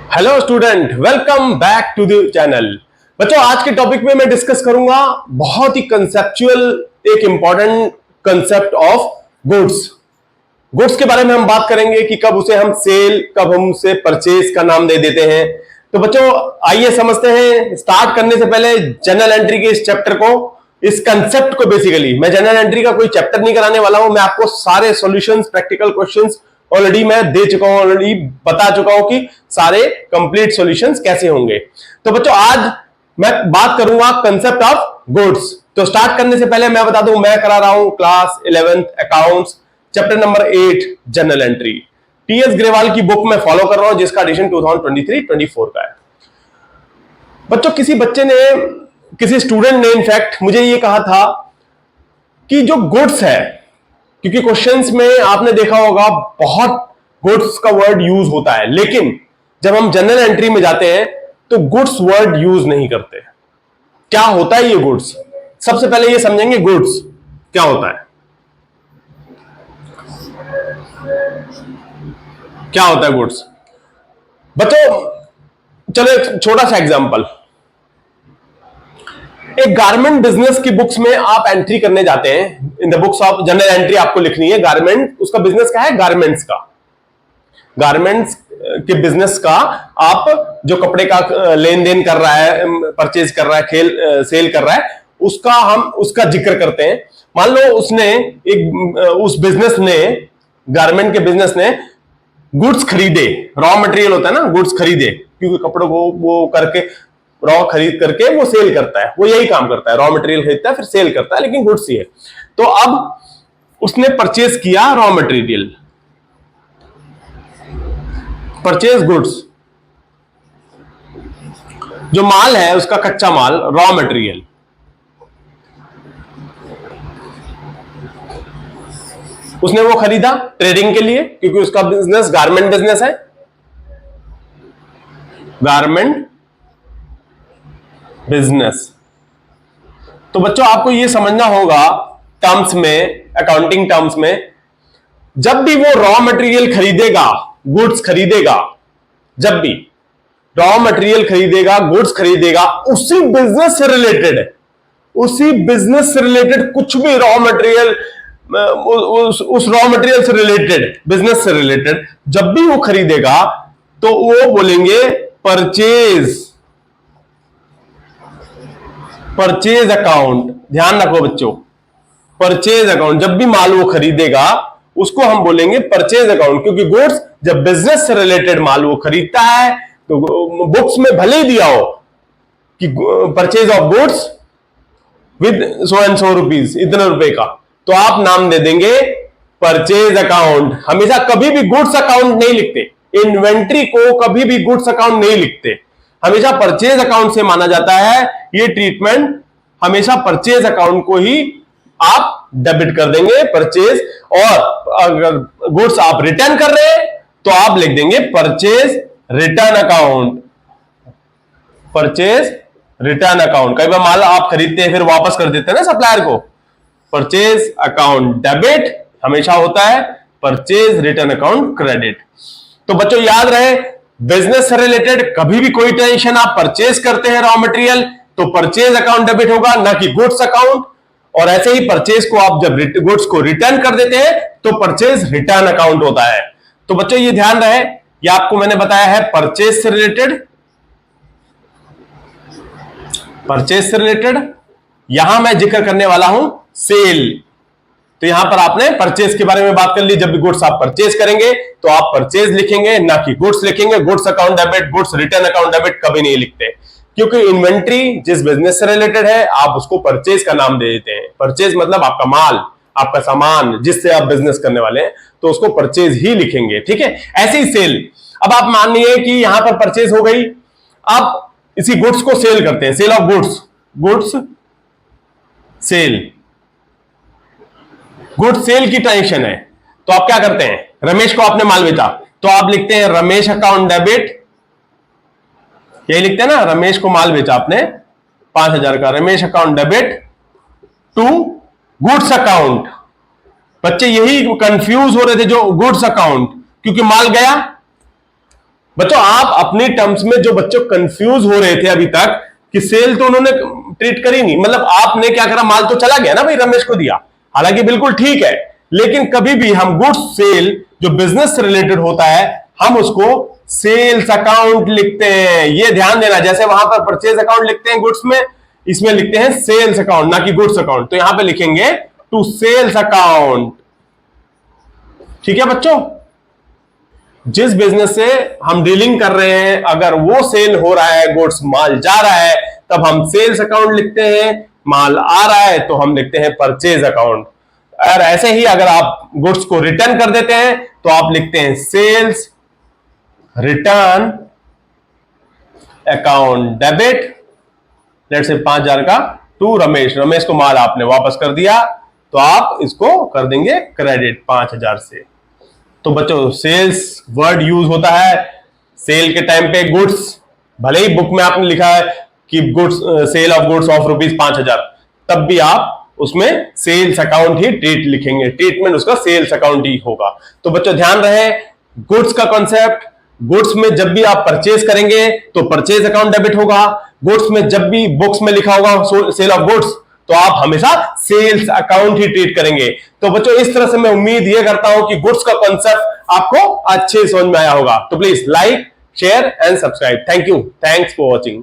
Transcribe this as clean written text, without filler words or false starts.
Hello student, welcome back to the channel. बच्चों, आज के टॉपिक में मैं डिस्कस करूंगा बहुत ही कंसेप्चुअल एक important concept of goods. Goods के बारे में हम बात करेंगे कि कब उसे हम सेल, कब हम उसे परचेज का नाम दे देते हैं। तो बच्चों, आइए समझते हैं। स्टार्ट करने से पहले जनरल एंट्री के इस चैप्टर को, इस कंसेप्ट को, बेसिकली मैं जनरल एंट्री का कोई चैप्टर नहीं कराने वाला हूं। मैं आपको सारे सॉल्यूशंस, प्रैक्टिकल क्वेश्चंस ऑलरेडी मैं दे चुका हूं, ऑलरेडी बता चुका हूं कि सारे कंप्लीट सॉल्यूशंस कैसे होंगे। तो बच्चों, आज मैं बात करूंगा कंसेप्ट ऑफ गुड्स। तो स्टार्ट करने से पहले मैं बता दूं, मैं करा रहा हूं class 11th accounts, chapter number 8 general entry. TS Grewal की बुक में फॉलो कर रहा हूं, जिसका एडिशन 2023-24 का है। बच्चों, किसी स्टूडेंट ने इनफैक्ट मुझे ये कहा था कि जो गुड्स है, क्योंकि क्वेश्चंस में आपने देखा होगा बहुत गुड्स का वर्ड यूज होता है, लेकिन जब हम जनरल एंट्री में जाते हैं तो गुड्स वर्ड यूज नहीं करते। क्या होता है ये गुड्स? सबसे पहले ये समझेंगे गुड्स क्या होता है। क्या होता है गुड्स? बच्चों, चलो एक छोटा सा एग्जांपल। एक गारमेंट बिजनेस की बुक्स में आप एंट्री करने जाते हैं, in the books of general entry आपको लिखनी है। गारमेंट, उसका बिजनेस क्या है? गारमेंट्स का। गारमेंट्स के बिजनेस का, आप जो कपड़े का लेन देन कर रहा है, परचेज कर रहा है, सेल कर रहा है, उसका जिक्र करते हैं। मान लो उस बिजनेस ने, गारमेंट के बिजनेस ने गुड्स खरीदे, रॉ मटेरियल होता है ना, गुड्स खरीदे, क्योंकि कपड़ों को वो करके रॉ खरीद करके वो सेल करता है, वो यही काम करता है, रॉ मटेरियल खरीदता है फिर सेल करता है, लेकिन गुड्स ही है। तो अब उसने परचेज किया रॉ मटेरियल, परचेज गुड्स, जो माल है उसका कच्चा माल, रॉ मटेरियल, उसने वो खरीदा ट्रेडिंग के लिए, क्योंकि उसका बिजनेस गारमेंट बिजनेस है, गारमेंट बिजनेस। तो बच्चों, आपको ये समझना होगा टर्म्स में, अकाउंटिंग टर्म्स में, जब भी वो रॉ मटेरियल खरीदेगा, गुड्स खरीदेगा, जब भी रॉ मटेरियल खरीदेगा, गुड्स खरीदेगा, उसी बिजनेस से रिलेटेड, उसी बिजनेस से रिलेटेड कुछ भी रॉ मटेरियल, उस रॉ मटेरियल से रिलेटेड, बिजनेस से रिलेटेड जब भी वो खरीदेगा, तो वो बोलेंगे परचेज, परचेज अकाउंट। ध्यान रखो बच्चों, परचेज अकाउंट, जब भी माल वो खरीदेगा उसको हम बोलेंगे परचेज अकाउंट, क्योंकि गुड्स, जब बिजनेस से रिलेटेड माल वो खरीदता है तो बुक्स में भले ही दिया हो कि purchase of goods with so and so rupees, इतने रुपए का, तो आप नाम दे देंगे परचेज अकाउंट। हमेशा कभी भी गुड्स अकाउंट नहीं लिखते, इन्वेंट्री को कभी भी गुड्स अकाउंट नहीं लिखते, हमेशा परचेज अकाउंट से माना जाता है। ये ट्रीटमेंट हमेशा परचेज अकाउंट को ही आप डेबिट कर देंगे, परचेज। और अगर गुड्स आप रिटर्न कर रहे हैं तो आप लिख देंगे purchase return account, purchase return account. कई बार माल आप खरीदते हैं फिर वापस कर देते हैं ना सप्लायर को, परचेज अकाउंट डेबिट हमेशा होता है, परचेज रिटर्न अकाउंट क्रेडिट। तो बच्चों याद रहे, बिजनेस से रिलेटेड कभी भी कोई टेंशन, आप परचेज करते हैं रॉ मटेरियल तो परचेज अकाउंट डेबिट होगा, ना कि गुड्स अकाउंट। और ऐसे ही परचेज को आप जब गुड्स को रिटर्न कर देते हैं तो परचेज रिटर्न अकाउंट होता है। तो बच्चों ये ध्यान रहे, ये आपको मैंने बताया है परचेज से रिलेटेड, परचेज से रिलेटेड। यहां मैं जिक्र करने वाला हूं सेल। तो यहां पर आपने परचेज के बारे में बात कर ली, जब भी गुड्स आप परचेज करेंगे तो आप परचेज लिखेंगे, ना कि गुड्स लिखेंगे। Goods account debit, goods return account debit कभी नहीं लिखते, क्योंकि इन्वेंट्री जिस बिजनेस से रिलेटेड है आप उसको परचेज का नाम दे देते हैं। परचेज मतलब आपका माल, आपका सामान, जिससे आप बिजनेस करने वाले हैं, तो उसको परचेज ही लिखेंगे, ठीक है। ऐसे ही सेल। अब आप मानिए कि यहां पर परचेज हो गई, आप इसी गुड्स को सेल करते हैं, sale of goods, goods sale, goods sale की ट्रांजेक्शन है। तो आप क्या करते हैं, रमेश को आपने माल बेचा तो आप लिखते हैं रमेश अकाउंट डेबिट, यही लिखते हैं ना, रमेश को माल बेचा आपने 5,000 का, Ramesh account debit to goods account. बच्चे यही कंफ्यूज हो रहे थे जो गुड्स अकाउंट, क्योंकि माल गया, बच्चों आप अपने टर्म्स में जो बच्चों कंफ्यूज हो रहे थे अभी तक कि सेल तो उन्होंने ट्रीट करी नहीं, मतलब आपने क्या करा, माल तो चला गया ना भाई, रमेश को दिया, हालांकि बिल्कुल ठीक है, लेकिन कभी भी हम गुड्स सेल जो बिजनेस से रिलेटेड होता है हम उसको सेल्स अकाउंट लिखते हैं। ये ध्यान देना, जैसे वहां पर परचेज अकाउंट लिखते हैं गुड्स में, इसमें लिखते हैं सेल्स अकाउंट, ना कि गुड्स अकाउंट। तो यहां पे लिखेंगे टू सेल्स अकाउंट। ठीक है बच्चों, जिस बिजनेस से हम डीलिंग कर रहे हैं अगर वो सेल हो रहा है, गुड्स माल जा रहा है, तब हम सेल्स अकाउंट लिखते हैं, माल आ रहा है तो हम लिखते हैं परचेज अकाउंट। और ऐसे ही अगर आप गुड्स को रिटर्न कर देते हैं तो आप लिखते हैं sales return account debit, let say 5,000 का टू रमेश, रमेश को माल आपने वापस कर दिया तो आप इसको कर देंगे क्रेडिट 5,000 से। तो बच्चों सेल्स वर्ड यूज होता है सेल के टाइम पे, गुड्स भले ही बुक में आपने लिखा है कि goods sale of goods of ₹5,000, तब भी आप उसमें सेल्स अकाउंट ही ट्रीट लिखेंगे, ट्रीटमेंट उसका सेल्स अकाउंट ही होगा। तो बच्चों ध्यान रहे गुड्स का कॉन्सेप्ट, गुड्स में जब भी आप परचेज करेंगे तो परचेज अकाउंट डेबिट होगा, गुड्स में जब भी बुक्स में लिखा होगा सेल ऑफ गुड्स तो आप हमेशा सेल्स अकाउंट ही ट्रीट करेंगे। तो बच्चों इस तरह से मैं उम्मीद ये करता हूं कि गुड्स का कॉन्सेप्ट आपको अच्छे समझ में आया होगा। तो please like, share and subscribe. Thank you, thanks for watching.